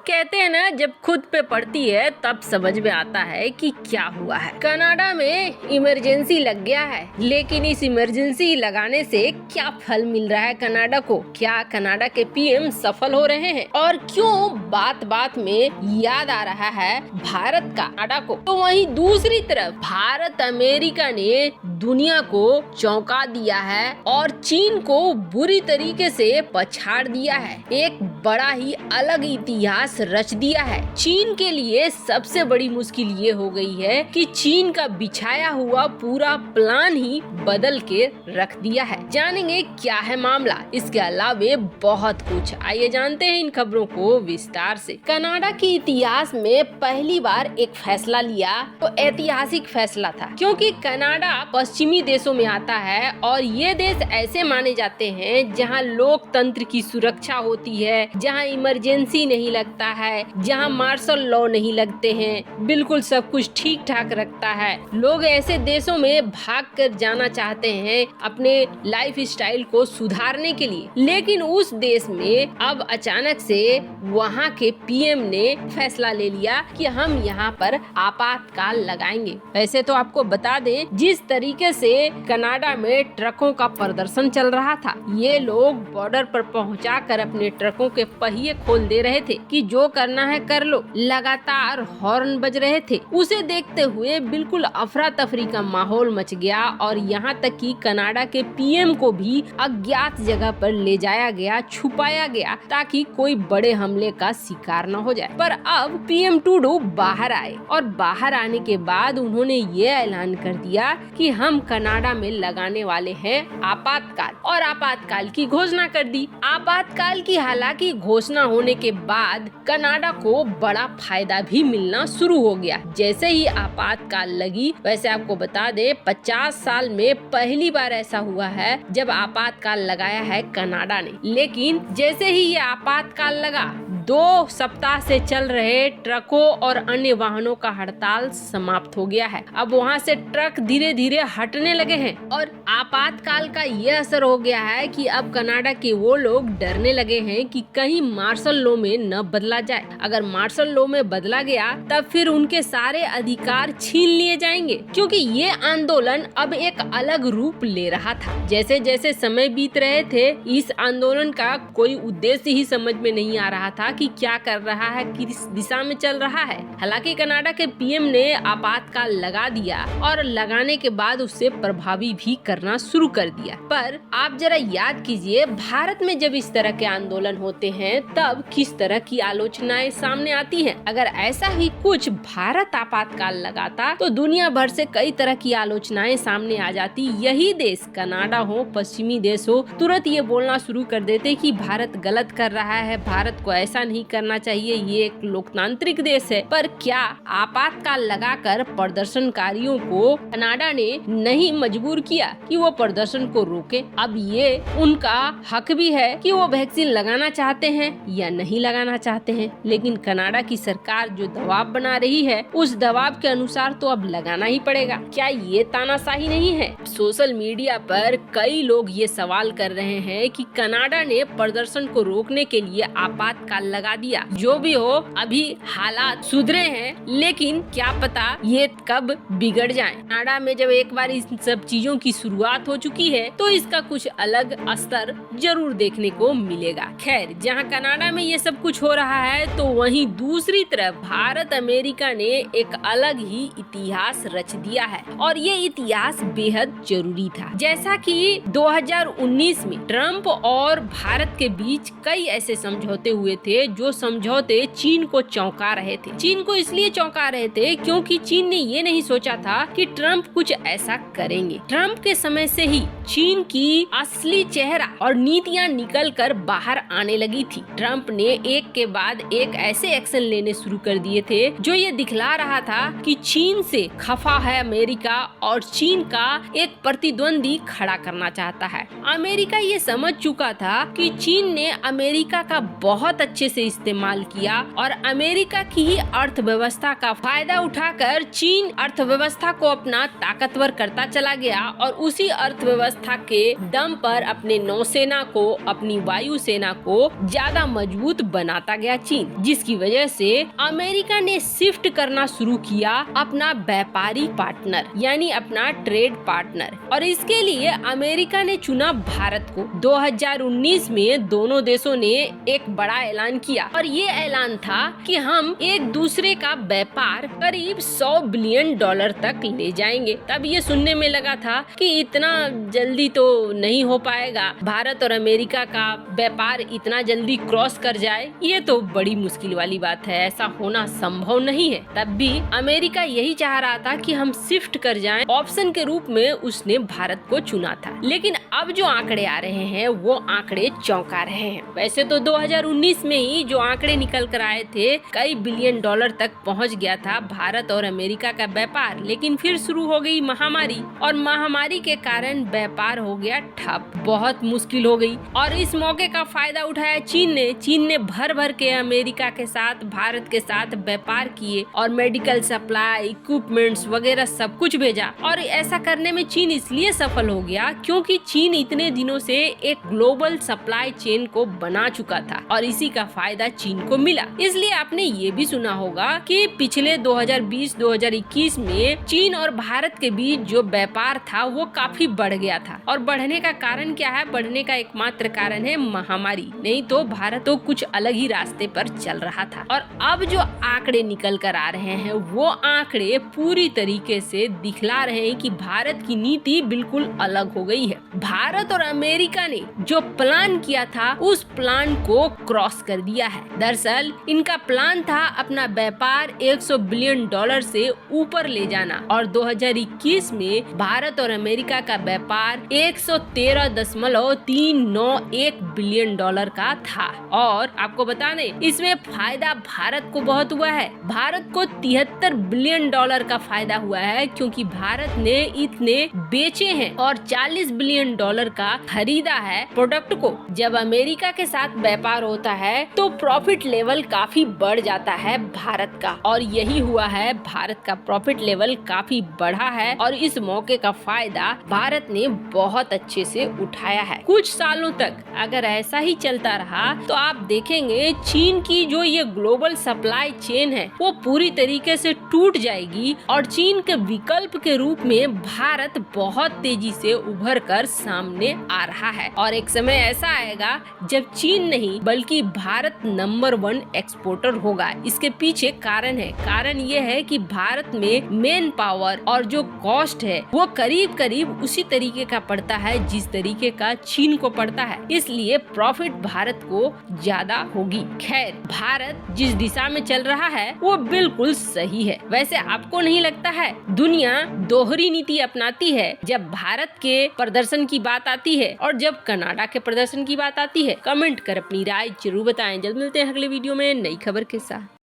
कहते हैं ना, जब खुद पे पड़ती है तब समझ में आता है कि क्या हुआ है। कनाडा में इमरजेंसी लग गया है, लेकिन इस इमरजेंसी लगाने से क्या फल मिल रहा है कनाडा को? क्या कनाडा के पीएम सफल हो रहे हैं? और क्यों बात बात में याद आ रहा है भारत का कनाडा को? तो वहीं दूसरी तरफ भारत अमेरिका ने दुनिया को चौंका दिया है और चीन को बुरी तरीके से पछाड़ दिया है। एक बड़ा ही अलग इतिहास रच दिया है। चीन के लिए सबसे बड़ी मुश्किल ये हो गई है कि चीन का बिछाया हुआ पूरा प्लान ही बदल के रख दिया है। जानेंगे क्या है मामला, इसके अलावे बहुत कुछ। आइए जानते हैं इन खबरों को विस्तार से। कनाडा के इतिहास में पहली बार एक फैसला लिया तो ऐतिहासिक फैसला था, क्योंकि कनाडा पश्चिमी देशों में आता है और ये देश ऐसे माने जाते हैं जहाँ लोकतंत्र की सुरक्षा होती है, जहाँ इमरजेंसी नहीं लगता है, जहाँ मार्शल लॉ नहीं लगते हैं, बिल्कुल सब कुछ ठीक ठाक रखता है। लोग ऐसे देशों में भाग कर जाना चाहते हैं अपने लाइफ स्टाइल को सुधारने के लिए, लेकिन उस देश में अब अचानक से वहाँ के पीएम ने फैसला ले लिया कि हम यहाँ पर आपातकाल लगाएंगे। वैसे तो आपको बता दें, जिस तरीके से कनाडा में ट्रकों का प्रदर्शन चल रहा था, ये लोग बॉर्डर पर पहुंचाकर अपने ट्रकों के पहिए खोल दे रहे थे कि जो करना है कर लो। लगातार हॉर्न बज रहे थे। उसे देखते हुए बिल्कुल अफरा तफरी का माहौल मच गया और यहाँ तक कि कनाडा के पीएम को भी अज्ञात जगह पर ले जाया गया, छुपाया गया, ताकि कोई बड़े हमले का शिकार न हो जाए। पर अब पीएम ट्रूडो बाहर आए और बाहर आने के बाद उन्होंने ये ऐलान कर दिया कि हम कनाडा में लगाने वाले हैं आपातकाल, और आपातकाल की घोषणा कर दी। आपातकाल की हालांकि घोषणा होने के बाद कनाडा को बड़ा फायदा भी मिलना शुरू हो गया। जैसे ही आपातकाल लगी, वैसे आपको बता दे 50 साल में पहली बार ऐसा हुआ है जब आपातकाल लगाया है कनाडा ने। लेकिन जैसे ही ये आपातकाल लगा, 2 सप्ताह से चल रहे ट्रकों और अन्य वाहनों का हड़ताल समाप्त हो गया है। अब वहाँ से ट्रक धीरे धीरे हटने लगे हैं और आपातकाल का ये असर हो गया है कि अब कनाडा के वो लोग डरने लगे हैं कि कहीं मार्शल लॉ में न बदला जाए। अगर मार्शल लॉ में बदला गया तब फिर उनके सारे अधिकार छीन लिए जाएंगे, क्योंकि ये आंदोलन अब एक अलग रूप ले रहा था। जैसे जैसे समय बीत रहे थे, इस आंदोलन का कोई उद्देश्य ही समझ में नहीं आ रहा था कि क्या कर रहा है, किस दिशा में चल रहा है। हालांकि कनाडा के पीएम ने आपातकाल लगा दिया और लगाने के बाद उससे प्रभावी भी करना शुरू कर दिया। पर आप जरा याद कीजिए, भारत में जब इस तरह के आंदोलन होते हैं तब किस तरह की आलोचनाएं सामने आती हैं। अगर ऐसा ही कुछ भारत आपातकाल लगाता तो दुनिया भर से कई तरह की आलोचनाएं सामने आ जाती। यही देश, कनाडा हो, पश्चिमी देश हो, तुरंत ये बोलना शुरू कर देते कि भारत गलत कर रहा है, भारत को ऐसा नहीं करना चाहिए, ये एक लोकतांत्रिक देश है। पर क्या आपातकाल लगाकर प्रदर्शनकारियों को कनाडा ने नहीं मजबूर किया कि वो प्रदर्शन को रोके? अब ये उनका हक भी है कि वो वैक्सीन लगाना चाहते हैं या नहीं लगाना चाहते हैं, लेकिन कनाडा की सरकार जो दबाव बना रही है, उस दबाव के अनुसार तो अब लगाना ही पड़ेगा। क्या ये तानाशाही नहीं है? सोशल मीडिया पर कई लोग ये सवाल कर रहे हैं कि कनाडा ने प्रदर्शन को रोकने के लिए आपातकाल लगा दिया। जो भी हो, अभी हालात सुधरे हैं, लेकिन क्या पता ये कब बिगड़ जाएं। कनाडा में जब एक बार इन सब चीजों की शुरुआत हो चुकी है तो इसका कुछ अलग स्तर जरूर देखने को मिलेगा। खैर, जहां कनाडा में ये सब कुछ हो रहा है तो वहीं दूसरी तरफ भारत अमेरिका ने एक अलग ही इतिहास रच दिया है, और ये इतिहास बेहद जरूरी था। जैसा कि 2019 में ट्रंप और भारत के बीच कई ऐसे समझौते हुए थे जो समझौते चीन को चौंका रहे थे। चीन को इसलिए चौंका रहे थे क्योंकि चीन ने ये नहीं सोचा था कि ट्रंप कुछ ऐसा करेंगे। ट्रंप के समय से ही चीन की असली चेहरा और नीतियां निकल कर बाहर आने लगी थी। ट्रंप ने एक के बाद एक ऐसे एक्शन लेने शुरू कर दिए थे जो ये दिखला रहा था कि चीन से खफा है अमेरिका और चीन का एक प्रतिद्वंदी खड़ा करना चाहता है। अमेरिका ये समझ चुका था कि चीन ने अमेरिका का बहुत अच्छे से इस्तेमाल किया और अमेरिका की ही अर्थव्यवस्था का फायदा उठाकर चीन अर्थव्यवस्था को अपना ताकतवर करता चला गया और उसी अर्थव्यवस्था के दम पर अपने नौसेना को, अपनी वायुसेना को ज्यादा मजबूत बनाता गया चीन, जिसकी वजह से अमेरिका ने शिफ्ट करना शुरू किया अपना व्यापारी पार्टनर यानी अपना ट्रेड पार्टनर। और इसके लिए अमेरिका ने चुना भारत को। 2019 में दोनों देशों ने एक बड़ा ऐलान किया और ये ऐलान था कि हम एक दूसरे का व्यापार करीब $100 बिलियन तक ले जाएंगे। तब ये सुनने में लगा था कि इतना जल्दी तो नहीं हो पाएगा, भारत और अमेरिका का व्यापार इतना जल्दी क्रॉस कर जाए, ये तो बड़ी मुश्किल वाली बात है, ऐसा होना संभव नहीं है। तब भी अमेरिका यही चाह रहा था कि हम शिफ्ट कर जाएं, ऑप्शन के रूप में उसने भारत को चुना था। लेकिन अब जो आंकड़े आ रहे हैं वो आंकड़े चौंका रहे हैं। वैसे तो 2019 में ही जो आंकड़े निकल कर आए थे, कई बिलियन डॉलर तक पहुंच गया था भारत और अमेरिका का व्यापार, लेकिन फिर शुरू हो गई महामारी और महामारी के कारण व्यापार हो गया ठप, बहुत मुश्किल हो गई। और इस मौके का फायदा उठाया चीन ने भर भर के अमेरिका के साथ, भारत के साथ व्यापार किए और मेडिकल सप्लाई, इक्विपमेंट्स वगैरह सब कुछ भेजा। और ऐसा करने में चीन इसलिए सफल हो गया क्योंकि चीन इतने दिनों से एक ग्लोबल सप्लाई चेन को बना चुका था और इसी का फायदा चीन को मिला। इसलिए आपने ये भी सुना होगा कि पिछले 2020-2021 में चीन और भारत के बीच जो व्यापार था वो काफी बढ़ गया था। और बढ़ने का कारण क्या है? बढ़ने का एकमात्र कारण है महामारी, नहीं तो भारत तो कुछ अलग ही रास्ते पर चल रहा था। और अब जो आंकड़े निकल कर आ रहे हैं वो आंकड़े पूरी तरीके से दिखला रहे हैं कि भारत की नीति बिल्कुल अलग हो गई है। भारत और अमेरिका ने जो प्लान किया था उस प्लान को क्रॉस कर दिया है। दरअसल इनका प्लान था अपना व्यापार $100 बिलियन से ऊपर ले जाना और 2021 में भारत और अमेरिका का व्यापार $113.391 बिलियन का था। और आपको बता दें इसमें फायदा भारत को बहुत हुआ है। भारत को $73 बिलियन का फायदा हुआ है क्योंकि भारत ने इतने बेचे हैं और $40 बिलियन का खरीदा है प्रोडक्ट को। जब अमेरिका के साथ व्यापार होता है तो प्रॉफिट लेवल काफी बढ़ जाता है भारत का, और यही हुआ है, भारत का प्रॉफिट लेवल काफी बढ़ा है और इस मौके का फायदा भारत ने बहुत अच्छे से उठाया है। कुछ सालों तक अगर ऐसा ही चलता रहा तो आप देखेंगे चीन की जो ये ग्लोबल सप्लाई चेन है वो पूरी तरीके से टूट जाएगी और चीन के विकल्प के रूप में भारत बहुत तेजी से उभर कर सामने आ रहा है। और एक समय ऐसा आएगा जब चीन नहीं बल्कि भारत नंबर 1 एक्सपोर्टर होगा। इसके पीछे कारण है, कारण ये है कि भारत में मेन पावर और जो कॉस्ट है वो करीब करीब उसी तरीके का पड़ता है जिस तरीके का चीन को पड़ता है, इसलिए प्रॉफिट भारत को ज्यादा होगी। खैर, भारत जिस दिशा में चल रहा है वो बिल्कुल सही है। वैसे आपको नहीं लगता है दुनिया दोहरी नीति अपनाती है जब भारत के प्रदर्शन की बात आती है और जब कनाडा के प्रदर्शन की बात आती है? कमेंट कर अपनी राय जरूर बताएं। जल्द मिलते हैं अगले वीडियो में नई खबर के साथ।